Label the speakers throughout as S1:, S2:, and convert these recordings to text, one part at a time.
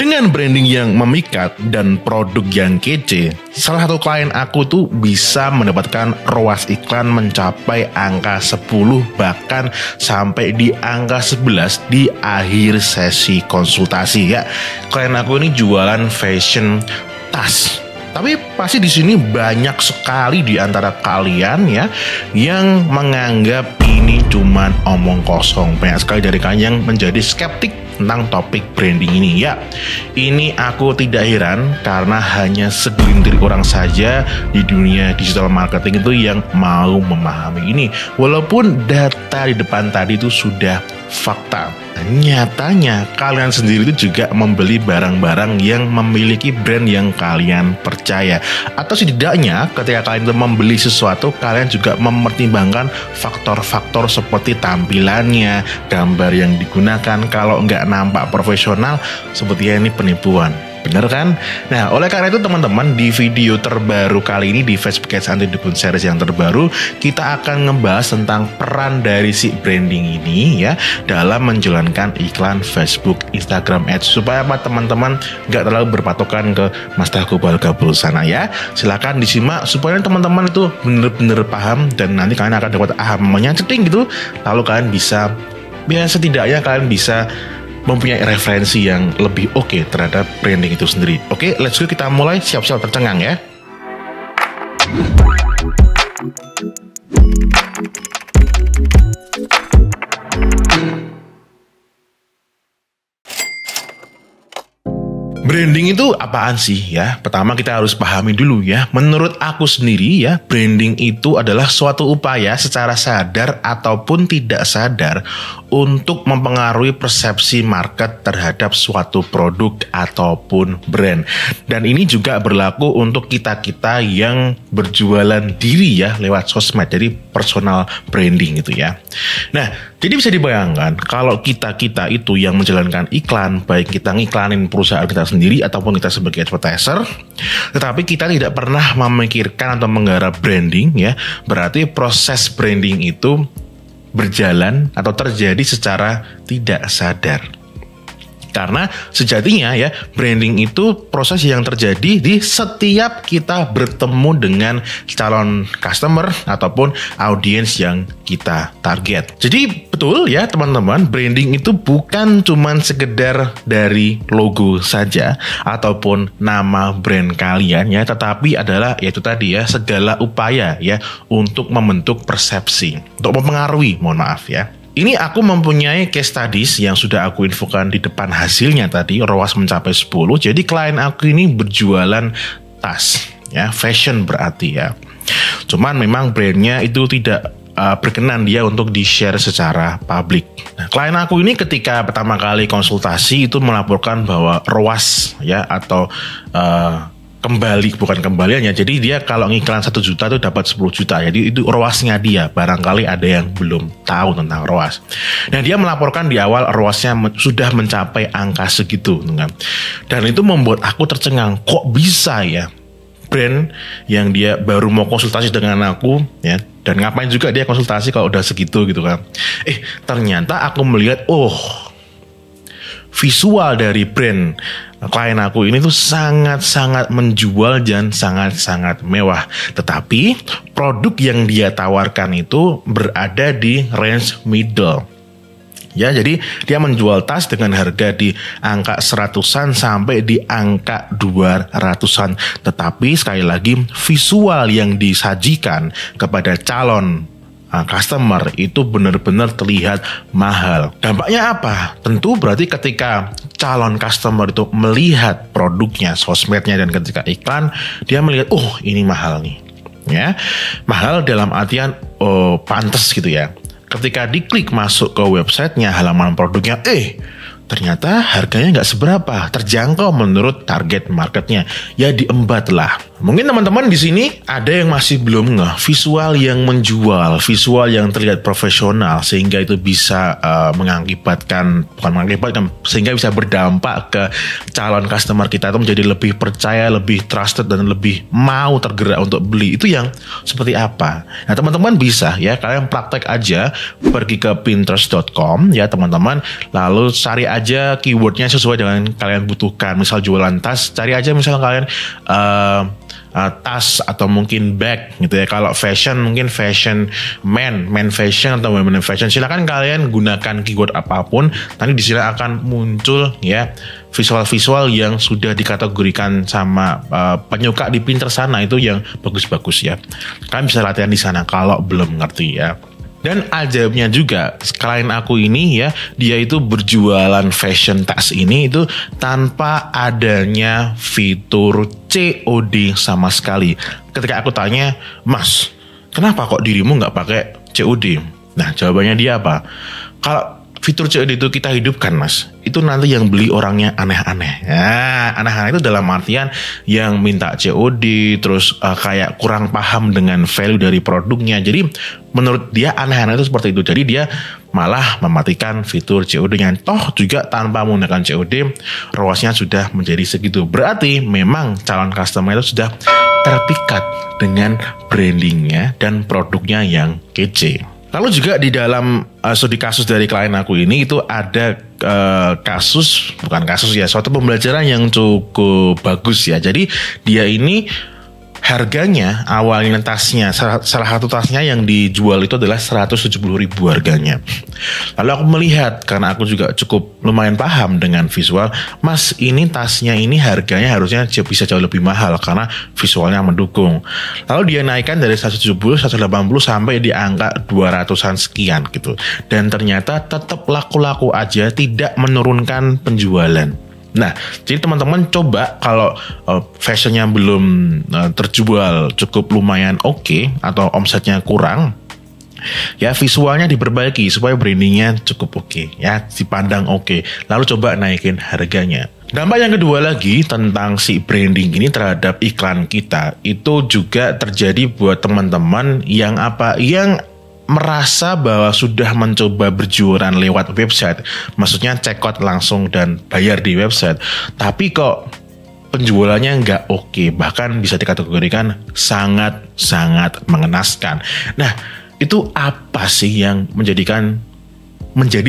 S1: Dengan branding yang memikat dan produk yang kece, salah satu klien aku tuh bisa mendapatkan ROAS iklan mencapai angka 10 bahkan sampai di angka 11 di akhir sesi konsultasi ya. Klien aku ini jualan fashion tas. Tapi pasti di sini banyak sekali di antara kalian ya yang menganggap ini cuman omong kosong. Banyak sekali dari kalian yang menjadi skeptik tentang topik branding ini ya. Ini aku tidak heran karena hanya segelintir orang saja di dunia digital marketing itu yang mau memahami ini. Walaupun data di depan tadi itu sudah fakta. Nyatanya kalian sendiri itu juga membeli barang-barang yang memiliki brand yang kalian percaya. Atau setidaknya ketika kalian itu membeli sesuatu, kalian juga mempertimbangkan faktor-faktor seperti tampilannya, gambar yang digunakan. Kalau nggak nampak profesional, sepertinya ini penipuan. Bener kan? Nah, oleh karena itu teman-teman, di video terbaru kali ini di Facebook Ads Anti Dukun Series yang terbaru, kita akan ngebahas tentang peran dari si branding ini ya dalam menjalankan iklan Facebook, Instagram Ads. Supaya apa teman-teman nggak terlalu berpatokan ke Mas Teguh Balgabul sana ya. Silakan disimak supaya teman-teman itu bener-bener paham dan nanti kalian akan dapat ahamnya ceting gitu. Lalu kalian bisa, ya setidaknya kalian bisa mempunyai referensi yang lebih oke terhadap branding itu sendiri. Oke, let's go, kita mulai, siap-siap tercengang ya. Branding itu apaan sih ya? Pertama kita harus pahami dulu ya. Menurut aku sendiri ya, branding itu adalah suatu upaya secara sadar ataupun tidak sadar untuk mempengaruhi persepsi market terhadap suatu produk ataupun brand. Dan ini juga berlaku untuk kita-kita yang berjualan diri ya lewat sosmed. Jadi personal branding gitu ya. Nah, jadi bisa dibayangkan kalau kita-kita itu yang menjalankan iklan, baik kita ngiklanin perusahaan kita sendiri ataupun kita sebagai advertiser, tetapi kita tidak pernah memikirkan atau menggarap branding ya, berarti proses branding itu berjalan atau terjadi secara tidak sadar. Karena sejatinya ya, branding itu proses yang terjadi di setiap kita bertemu dengan calon customer ataupun audiens yang kita target. Jadi betul ya teman-teman, branding itu bukan cuman sekedar dari logo saja ataupun nama brand kalian ya, tetapi adalah yaitu tadi ya, segala upaya ya untuk membentuk persepsi, untuk mempengaruhi, mohon maaf ya. Ini aku mempunyai case studies yang sudah aku infokan di depan hasilnya tadi, ROAS mencapai 10. Jadi klien aku ini berjualan tas, ya, fashion berarti ya. Cuman memang brandnya itu tidak berkenan dia untuk di-share secara publik. Nah, klien aku ini ketika pertama kali konsultasi itu melaporkan bahwa ROAS ya atau kembali, bukan kembaliannya. Jadi dia kalau ngiklan 1 juta itu dapat 10 juta. Jadi itu ROAS-nya dia. Barangkali ada yang belum tahu tentang ROAS. Nah, dia melaporkan di awal ROAS-nya sudah mencapai angka segitu. Dan itu membuat aku tercengang. Kok bisa ya brand yang dia baru mau konsultasi dengan aku ya, dan ngapain juga dia konsultasi kalau udah segitu gitu kan. Ternyata aku melihat visual dari brand klien aku ini tuh sangat-sangat menjual dan sangat-sangat mewah. Tetapi produk yang dia tawarkan itu berada di range middle. Ya, jadi dia menjual tas dengan harga di angka 100-an sampai di angka 200-an. Tetapi sekali lagi visual yang disajikan kepada calon customer itu benar-benar terlihat mahal. Dampaknya apa? Tentu berarti ketika calon customer itu melihat produknya, sosmednya, dan ketika iklan dia melihat, ini mahal nih. Ya, mahal dalam artian pantas gitu ya. Ketika diklik masuk ke websitenya, halaman produknya, ternyata harganya nggak seberapa, terjangkau menurut target marketnya. Ya diembat lah. Mungkin teman-teman di sini ada yang masih belum ngeh visual yang menjual, visual yang terlihat profesional sehingga itu bisa sehingga bisa berdampak ke calon customer kita itu menjadi lebih percaya, lebih trusted, dan lebih mau tergerak untuk beli. Itu yang seperti apa? Nah, teman-teman bisa ya, kalian praktek aja, pergi ke pinterest.com ya teman-teman, lalu cari aja keywordnya sesuai dengan kalian butuhkan. Misal jualan tas, cari aja misal kalian tas atau mungkin bag gitu ya. Kalau fashion mungkin fashion men fashion atau women fashion. Silakan kalian gunakan keyword apapun. Nanti di sini akan muncul ya visual-visual yang sudah dikategorikan sama penyuka di Pinterest sana itu yang bagus-bagus ya. Kalian bisa latihan di sana kalau belum ngerti ya. Dan ajaibnya juga, klien aku ini ya, dia itu berjualan fashion tas ini itu tanpa adanya fitur COD sama sekali. Ketika aku tanya, Mas, kenapa kok dirimu nggak pakai COD? Nah, jawabannya dia apa? Kalau fitur COD itu kita hidupkan, Mas, itu nanti yang beli orangnya aneh-aneh. Nah, aneh-aneh itu dalam artian yang minta COD, terus kayak kurang paham dengan value dari produknya. Jadi menurut dia aneh-aneh itu seperti itu. Jadi dia malah mematikan fitur COD-nya. Toh juga tanpa menggunakan COD, ROAS-nya sudah menjadi segitu. Berarti memang calon customer itu sudah terpikat dengan brandingnya dan produknya yang kece. Lalu juga di dalam studi kasus dari klien aku ini itu ada suatu pembelajaran yang cukup bagus ya. Jadi dia ini harganya awalnya tasnya, salah satu tasnya yang dijual itu adalah 170.000 harganya. Lalu aku melihat, karena aku juga cukup lumayan paham dengan visual, Mas, ini tasnya ini harganya harusnya bisa jauh lebih mahal karena visualnya mendukung. Lalu dia naikkan dari 170, 180 sampai di angka 200-an sekian gitu. Dan ternyata tetap laku-laku aja, tidak menurunkan penjualan. Nah, jadi teman-teman coba kalau fashionnya belum terjual cukup lumayan oke, atau omsetnya kurang, ya visualnya diperbaiki supaya brandingnya cukup oke, ya dipandang oke. Lalu coba naikin harganya. Dampak yang kedua lagi tentang si branding ini terhadap iklan kita itu juga terjadi buat teman-teman yang merasa bahwa sudah mencoba berjualan lewat website, maksudnya check out langsung dan bayar di website, tapi kok penjualannya nggak oke, bahkan bisa dikategorikan sangat-sangat mengenaskan. Nah, itu apa sih yang menjadi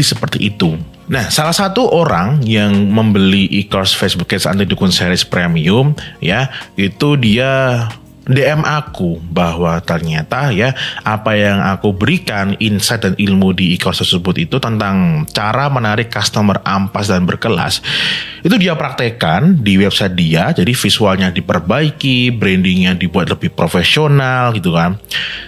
S1: seperti itu? Nah, salah satu orang yang membeli e-course Facebook Ads Anti Dukun Series Premium ya, itu dia DM aku bahwa ternyata ya apa yang aku berikan insight dan ilmu di e-course tersebut itu tentang cara menarik customer ampas dan berkelas, itu dia praktekkan di website dia. Jadi visualnya diperbaiki, brandingnya dibuat lebih profesional gitu kan.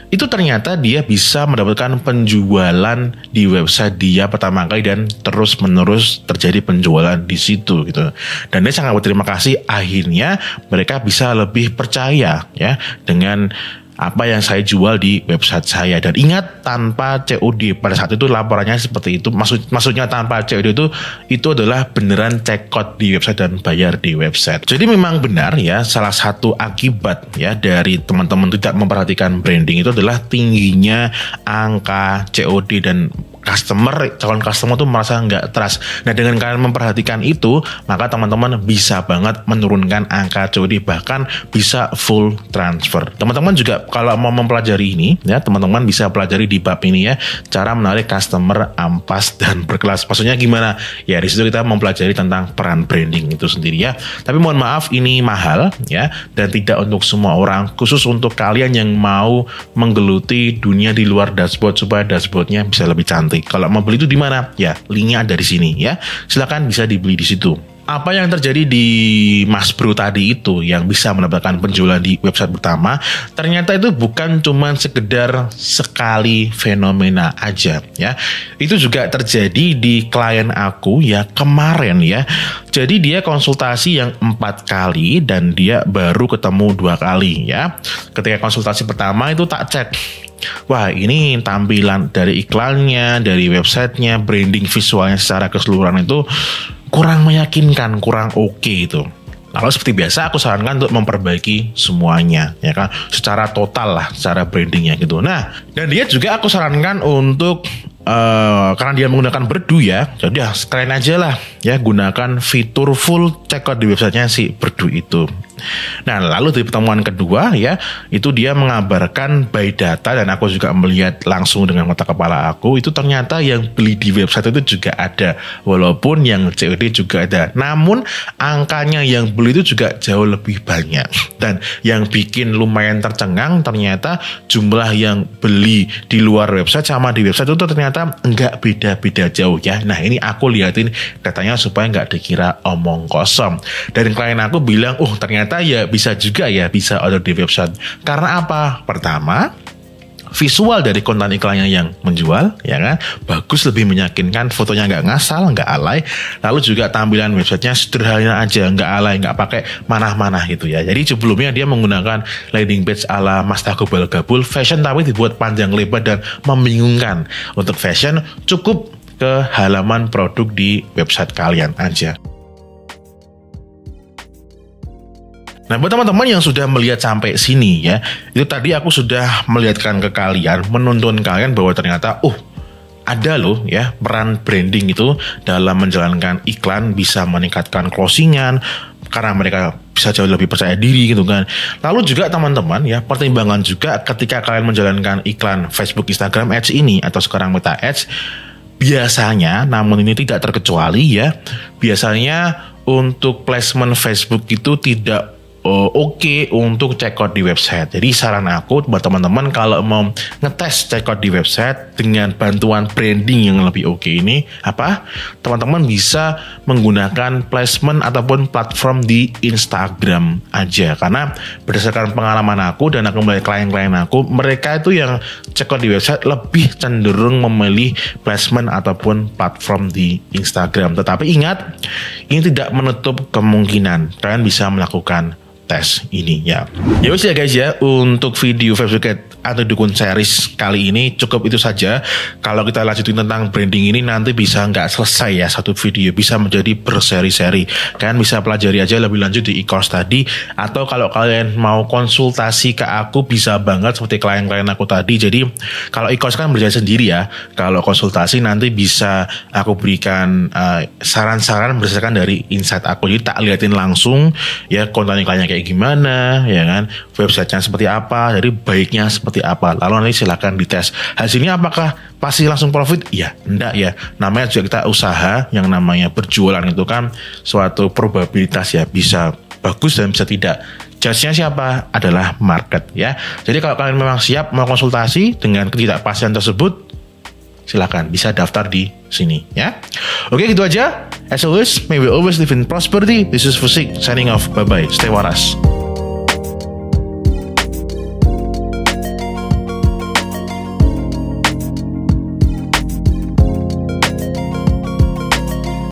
S1: Itu ternyata dia bisa mendapatkan penjualan di website dia pertama kali dan terus menerus terjadi penjualan di situ gitu. Dan dia sangat berterima kasih, akhirnya mereka bisa lebih percaya ya dengan apa yang saya jual di website saya. Dan ingat, tanpa COD. Pada saat itu laporannya seperti itu. Maksudnya tanpa COD itu adalah beneran check out di website dan bayar di website. Jadi memang benar ya, salah satu akibat ya dari teman-teman tidak memperhatikan branding itu adalah tingginya angka COD dan calon customer tuh merasa nggak trust. Nah, dengan kalian memperhatikan itu, maka teman-teman bisa banget menurunkan angka COD, bahkan bisa full transfer. Teman-teman juga kalau mau mempelajari ini ya, teman-teman bisa pelajari di bab ini ya, cara menarik customer ampas dan berkelas. Maksudnya gimana? Ya di situ kita mempelajari tentang peran branding itu sendiri ya. Tapi mohon maaf, ini mahal ya, dan tidak untuk semua orang, khusus untuk kalian yang mau menggeluti dunia di luar dashboard supaya dashboardnya bisa lebih cantik. Kalau mau beli itu di mana? Ya, linknya ada di sini ya. Silakan bisa dibeli di situ. Apa yang terjadi di Mas Bro tadi itu yang bisa mendapatkan penjualan di website pertama, ternyata itu bukan cuma sekedar sekali fenomena aja ya. Itu juga terjadi di klien aku ya kemarin ya. Jadi dia konsultasi yang 4 kali dan dia baru ketemu 2 kali ya. Ketika konsultasi pertama itu tak cek, wah ini tampilan dari iklannya, dari websitenya, branding visualnya secara keseluruhan itu kurang meyakinkan, kurang oke itu. Lalu seperti biasa aku sarankan untuk memperbaiki semuanya ya kan, secara total lah, secara brandingnya gitu. Nah, dan dia juga aku sarankan untuk karena dia menggunakan Berdu ya, jadi ya sekalian aja lah ya gunakan fitur full checkout di websitenya si Berdu itu. Nah, lalu di pertemuan kedua ya, itu dia mengabarkan by data, dan aku juga melihat langsung dengan mata kepala aku, itu ternyata yang beli di website itu juga ada, walaupun yang COD juga ada. Namun angkanya yang beli itu juga jauh lebih banyak. Dan yang bikin lumayan tercengang, ternyata jumlah yang beli di luar website sama di website itu ternyata enggak beda-beda jauh ya. Nah, ini aku liatin datanya supaya enggak dikira omong kosong. Dan klien aku bilang, ternyata ya bisa juga ya, bisa order di website. Karena apa? Pertama, visual dari konten iklannya yang menjual, ya kan, bagus, lebih meyakinkan, fotonya nggak ngasal, nggak alay, lalu juga tampilan websitenya sederhana aja, nggak alay, nggak pakai manah-manah gitu ya. Jadi sebelumnya dia menggunakan landing page ala Mas Tagub Balgabul, fashion tapi dibuat panjang lebar dan membingungkan. Untuk fashion cukup ke halaman produk di website kalian aja. Nah, buat teman-teman yang sudah melihat sampai sini ya, itu tadi aku sudah melihatkan ke kalian, menuntun kalian bahwa ternyata ada loh ya peran branding itu dalam menjalankan iklan, bisa meningkatkan closingan karena mereka bisa jauh lebih percaya diri gitu kan. Lalu juga teman-teman ya, pertimbangan juga ketika kalian menjalankan iklan Facebook, Instagram Ads ini atau sekarang Meta Ads, biasanya, namun ini tidak terkecuali ya, biasanya untuk placement Facebook itu tidak oke untuk checkout di website. Jadi saran aku buat teman-teman, kalau mau ngetes checkout di website dengan bantuan branding yang lebih oke ini, teman-teman bisa menggunakan placement ataupun platform di Instagram aja. Karena berdasarkan pengalaman aku dan aku melihat klien-klien aku, mereka itu yang checkout di website lebih cenderung memilih placement ataupun platform di Instagram. Tetapi ingat, ini tidak menutup kemungkinan kalian bisa melakukan tes ini ya. Ya wes ya guys ya, untuk video Facebook atau dukun series kali ini cukup itu saja. Kalau kita lanjutin tentang branding ini nanti bisa nggak selesai ya satu video, bisa menjadi berseri-seri. Kalian bisa pelajari aja lebih lanjut di e-course tadi, atau kalau kalian mau konsultasi ke aku bisa banget seperti klien-klien aku tadi. Jadi kalau e-course kan berjalan sendiri ya, kalau konsultasi nanti bisa aku berikan saran-saran berdasarkan dari insight aku. Jadi tak liatin langsung ya konten iklannya kayak gimana ya kan, websitenya seperti apa, jadi baiknya seperti apa, lalu nanti silakan dites. Hasilnya apakah pasti langsung profit? Ya enggak ya, namanya juga kita usaha, yang namanya berjualan itu kan suatu probabilitas ya, bisa bagus dan bisa tidak. Judge-nya siapa? Adalah market ya. Jadi kalau kalian memang siap mau konsultasi dengan ketidakpastian tersebut, silakan bisa daftar di sini ya. Oke, gitu aja. As always, may we always live in prosperity. This is Fusik signing off. Bye bye. Stay waras.